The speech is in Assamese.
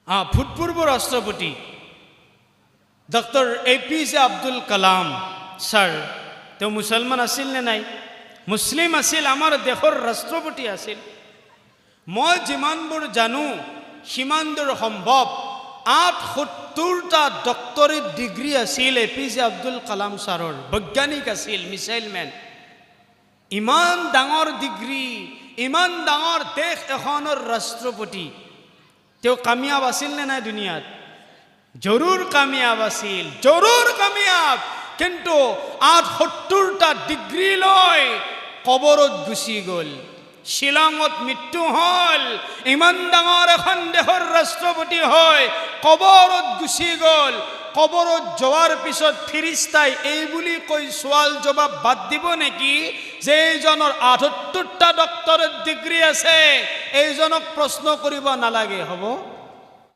ভূতপূৰ্ব ৰাষ্ট্ৰপতি doctor APJ Abdul Kalam sir তেওঁ মুছলমান আছিল নে নাই মুছলিম আছিল আমাৰ দেশৰ ৰাষ্ট্ৰপতি আছিল মই যিমানবোৰ জানো সিমানদূৰ সম্ভৱ ৭৮টা ডক্টৰেট ডিগ্ৰী আছিল APJ আব্দুল কালাম ছাৰৰ বৈজ্ঞানিক আছিল মিছাইলমেন ইমান ডাঙৰ ডিগ্ৰী ইমান ডাঙৰ দেশ এখনৰ ৰাষ্ট্ৰপতি তেওঁ কামিয়াব আছিল নে নাই দুনিয়াত জৰুৰ কামিয়াব আছিল জৰুৰ কামিয়াব কিন্তু ৭৮টা ডিগ্ৰী লৈ কবৰত গুচি গ'ল শিলঙত মৃত্যু হল ইমান ডাঙৰ এখন দেশৰ ৰাষ্ট্ৰপতি হয় কবৰত গুচি গ'ল কবৰত যোৱাৰ পিছত ফিৰিস্তাই এই বুলি কৈ সৱাল জবাব বাদ দিব নেকি যে এইজনৰ ৭৮টা ডক্টৰেট ডিগ্ৰী আছে এইজনক প্ৰশ্ন কৰিব নালাগে হ'ব